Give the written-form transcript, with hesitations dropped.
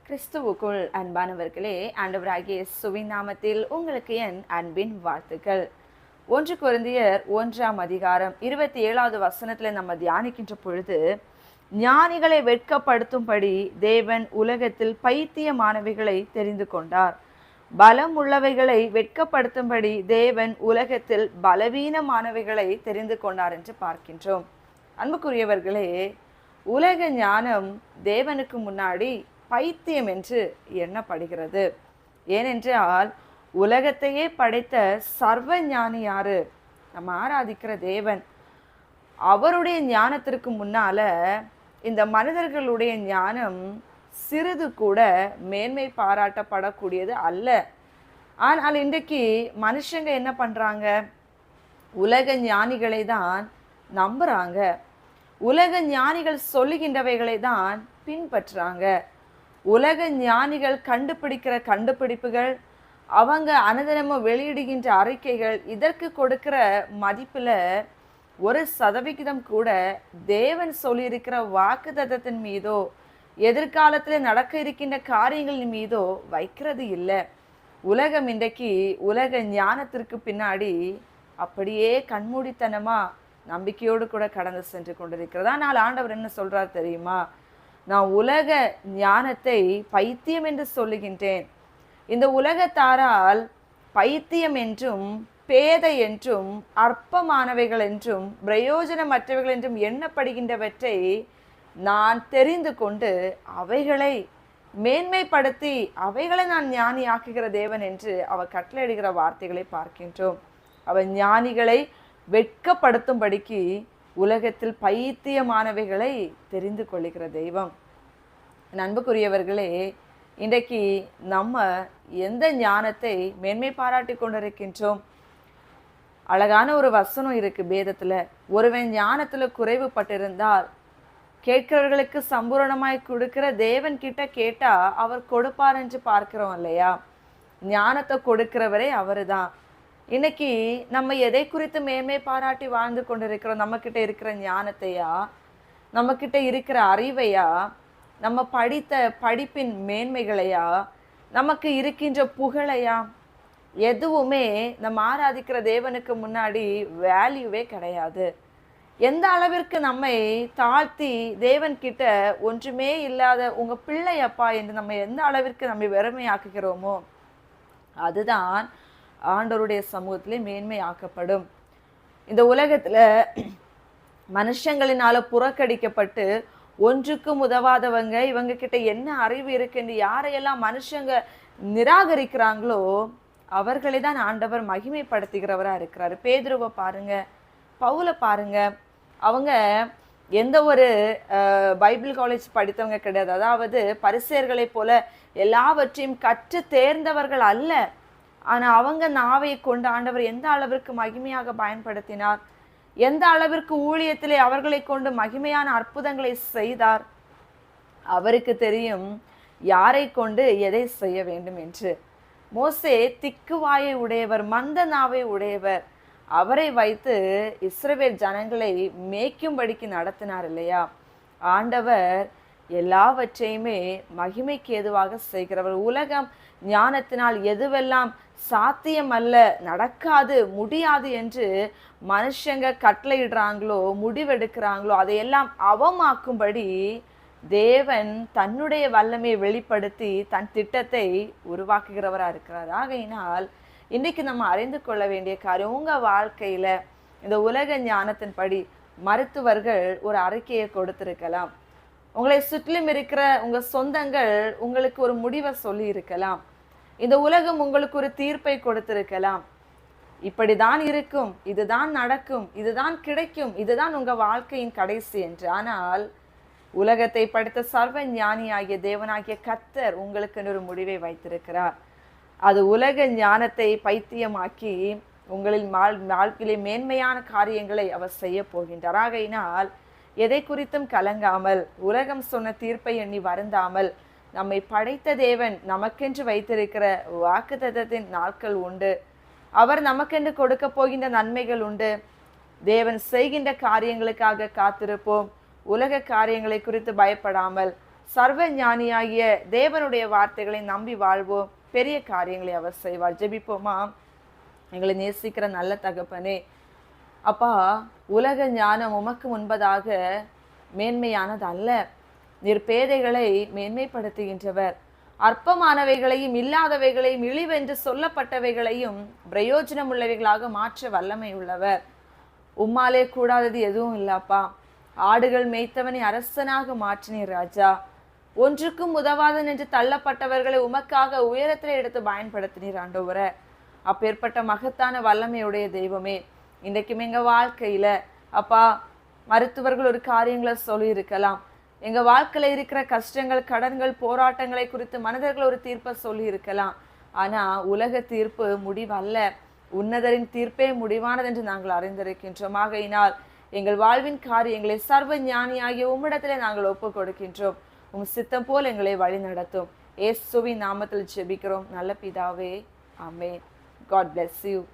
கிறிஸ்துவுக்குள் அன்பானவர்களே, ஆண்டவராகிய இயேசுவின் நாமத்தில் உங்களுக்கு என் அன்பின் வாழ்த்துக்கள். 1 கொரிந்தியர் 1 27வது வசனத்துல நம்ம தியானிக்கின்ற பொழுது, ஞானிகளை வெட்கப்படுத்தும்படி தேவன் உலகத்தில் பைத்தியமானவைகளை தெரிந்து கொண்டார், பலம் உள்ளவைகளை வெட்கப்படுத்தும்படி தேவன் உலகத்தில் பலவீனமானவைகளை தெரிந்து கொண்டார் என்று பார்க்கின்றோம். அன்புக்குரியவர்களே, உலக ஞானம் தேவனுக்கு முன்னாடி பைத்தியம் என்று எண்ணப்படுகிறது. ஏனென்றால் உலகத்தையே படைத்த சர்வ ஞானி யாரு? நம்ம ஆராதிக்கிற தேவன். அவருடைய ஞானத்திற்கு முன்னால இந்த மனிதர்களுடைய ஞானம் சிறிது கூட மேன்மை பாராட்டப்படக்கூடியது அல்ல. ஆனால் இன்றைக்கு மனுஷங்க என்ன பண்றாங்க? உலக ஞானிகளை தான் நம்புறாங்க, உலக ஞானிகள் சொல்லுகின்றவைகளை தான் பின்பற்றுறாங்க. உலக ஞானிகள் கண்டுபிடிக்கிற கண்டுபிடிப்புகள், அவங்க அனுதினமும் வெளியிடுகின்ற அறிக்கைகள், இதற்கு கொடுக்கிற மதிப்பில் 1% கூட தேவன் சொல்லியிருக்கிற வாக்குத்தத்தத்தின் மீதோ எதிர்காலத்தில் நடக்க இருக்கின்ற காரியங்களின் மீதோ வைக்கிறது இல்லை. உலகம் இன்றைக்கு உலக ஞானத்திற்கு பின்னாடி அப்படியே கண்மூடித்தனமா நம்பிக்கையோடு கூட கடந்து சென்று கொண்டிருக்கிறது. ஆனால் ஆண்டவர் என்ன சொல்றார் தெரியுமா? நான் உலக ஞானத்தை பைத்தியம் என்று சொல்லுகின்றேன். இந்த உலகத்தாரால் பைத்தியம் என்றும் பேதை என்றும் அற்பமானவைகள் என்றும் பிரயோஜனமற்றவைகள் என்றும் எண்ணப்படுகின்றவற்றை நான் தெரிந்து கொண்டு அவைகளை மேன்மைப்படுத்தி அவைகளை நான் ஞானியாக்குகிற தேவன் என்று அவர் கட்டளையிடுகிற வார்த்தைகளை பார்க்கின்றோம். அவர் ஞானிகளை வெட்கப்படுத்தும்படிக்கு உலகத்தில் பைத்தியமானவைகளை தெரிந்து கொள்ளுகிற தெய்வம். அன்புக்குரியவர்களே, இன்றைக்கு நம்ம எந்த ஞானத்தை மேன்மை பாராட்டி கொண்டிருக்கின்றோம்? அழகான ஒரு வசனம் இருக்கு வேதத்துல. ஒருவன் ஞானத்துல குறைவுபட்டிருந்தால் கேட்கிறவர்களுக்கு சம்பூரணமாய் கொடுக்கிற தேவன் கிட்ட கேட்டா அவர் கொடுப்பார் என்று பார்க்கிறோம் இல்லையா? ஞானத்தை கொடுக்கிறவரே அவரு தான். இன்னைக்கு நம்ம எதை குறித்து மேன்மை பாராட்டி வாழ்ந்து கொண்டிருக்கிறோம்? நம்ம கிட்ட இருக்கிற ஞானத்தையா, நம்ம கிட்ட இருக்கிற அறிவையா, நம்ம படித்த படிப்பின் மேன்மைகளையா, நமக்கு இருக்கின்ற புகழையா? எதுவுமே நம்ம ஆராதிக்கிற தேவனுக்கு முன்னாடி வேல்யூவே கிடையாது. எந்த அளவிற்கு நம்மை தாழ்த்தி தேவன் கிட்ட ஒன்றுமே இல்லாத உங்க பிள்ளையப்பா என்று நம்ம எந்த அளவிற்கு நம்ம வெறுமையாக்குகிறோமோ அதுதான் ஆண்டவருடைய சமூகத்திலே மேன்மை ஆக்கப்படும். இந்த உலகத்துல மனுஷங்களினால புறக்கணிக்கப்பட்டு ஒன்றுக்கும் உதவாதவங்க, இவங்க கிட்ட என்ன அறிவு இருக்குன்னு யாரையெல்லாம் மனுஷங்க நிராகரிக்கிறாங்களோ அவர்களை தான் ஆண்டவர் மகிமைப்படுத்துகிறவரா இருக்கிறாரு. பேதுருவை பாருங்க, பவுலை பாருங்க. அவங்க எந்த ஒரு பைபிள் காலேஜ் படித்தவங்க கிடையாது. அதாவது பரிசேயர்களை போல எல்லாவற்றையும் கற்று தேர்ந்தவர்கள் அல்ல. ஆனா அவங்க நாவை கொண்டு ஆண்டவர் எந்த அளவிற்கு மகிமையாக பயன்படுத்தினார், எந்த அளவிற்கு ஊழியத்திலே அவர்களை கொண்டு மகிமையான அற்புதங்களை செய்தார். அவருக்கு தெரியும் யாரை கொண்டு எதை செய்ய வேண்டும் என்று. மோசே திக்குவாயை உடையவர், மந்த நாவை உடையவர். அவரை வைத்து இஸ்ரவேல் ஜனங்களை மேய்க்கும்படிக்கு நடத்தினார் இல்லையா? ஆண்டவர் எல்லாவற்றையுமே மகிமைக்கு ஏதுவாக செய்கிறவர். உலகம் ஞானத்தினால் எதுவெல்லாம் சாத்தியம் அல்ல, நடக்காது, முடியாது என்று மனுஷங்க கட்டளையிடுறாங்களோ முடிவெடுக்கிறாங்களோ அதையெல்லாம் அவமாக்கும்படி தேவன் தன்னுடைய வல்லமையை வெளிப்படுத்தி தன் திட்டத்தை உருவாக்குகிறவராக இருக்கிறார். ஆகையினால் இன்னைக்கு நம்ம அறிந்து கொள்ள வேண்டிய காரியம், உங்க வாழ்க்கையில இந்த உலக ஞானத்தின்படி மருத்துவர்கள் ஒரு அறிக்கையை கொடுத்திருக்கலாம், உங்களை சுற்றிலும் இருக்கிற உங்க சொந்தங்கள் உங்களுக்கு ஒரு முடிவை சொல்லி இருக்கலாம், இந்த உலகம் உங்களுக்கு ஒரு தீர்ப்பை கொடுத்திருக்கலாம், இப்படிதான் இருக்கும், இதுதான் நடக்கும், இதுதான் கிடைக்கும், இதுதான் உங்க வாழ்க்கையின் கடைசி என்று. ஆனால் உலகத்தை படைத்த சர்வ ஞானியாகிய தேவனாகிய கர்த்தர் உங்களுக்கு ஒரு முடிவை வைத்திருக்கிறார். அது உலக ஞானத்தை பைத்தியமாக்கி உங்களின் வாழ்க்கையிலே மேன்மையான காரியங்களை அவர் செய்ய போகின்றார். ஆகையினால் எதை குறித்தும் கலங்காமல், உலகம் சொன்ன தீர்ப்பை எண்ணி வருந்தாமல், நம்மை படைத்த தேவன் நமக்கென்று வைத்திருக்கிற வாக்குத்தத்தத்தின் நாட்கள் உண்டு, அவர் நமக்கென்று கொடுக்க போகின்ற நன்மைகள் உண்டு. தேவன் செய்கின்ற காரியங்களுக்காக காத்திருப்போம். உலக காரியங்களை குறித்து பயப்படாமல் சர்வ ஞானியாகிய தேவனுடைய வார்த்தைகளை நம்பி வாழ்வோம். பெரிய காரியங்களை அவர் செய்வார். ஜெபிப்போமா? எங்களை நேசிக்கிற நல்ல தகப்பனே, அப்பா, உலக ஞானம் உமக்கு முன்பதாக மேன்மையானது அல்ல. நீர் பேதைகளை மேன்மைப்படுத்துகின்றவர். அற்பமானவைகளையும் இல்லாதவைகளையும் இழிவென்று சொல்லப்பட்டவைகளையும் பிரயோஜனம் உள்ளவைகளாக மாற்ற வல்லமை உள்ளவர். உம்மாலே கூடாதது எதுவும் இல்லப்பா. ஆடுகள் மேய்த்தவனை அரசனாக மாற்றினீர் ராஜா. ஒன்றுக்கும் உதவாதன் என்று தள்ளப்பட்டவர்களை உமக்காக உயரத்தில் எடுத்து பயன்படுத்தினீர் ஆண்டவரே. அப்பேற்பட்ட மகத்தான வல்லமையுடைய தெய்வமே, இன்றைக்கும் எங்க வாழ்க்கையில அப்பா, மருத்துவர்கள் ஒரு காரியங்களை சொல்லி இருக்கலாம். எங்க வாழ்க்கையில இருக்கிற கஷ்டங்கள், கடன்கள், போராட்டங்களை குறித்து மனிதர்கள் ஒரு தீர்ப்பை சொல்லி இருக்கலாம். ஆனா உலக தீர்ப்பு முடிவல்ல. உன்னதரின் தீர்ப்பே முடிவானது என்று நாங்கள் அறிந்திருக்கின்றோம். ஆகையினால் எங்கள் வாழ்வின் காரியங்களை சர்வ ஞானியாகிய உம்மிடத்திலே நாங்கள் ஒப்பு கொடுக்கின்றோம். உம் சித்தம் போல் எங்களை வழி நடத்தும். இயேசுவின் நாமத்தில் ஜெபிக்கிறோம் நல்ல பிதாவே. ஆமென். God bless you.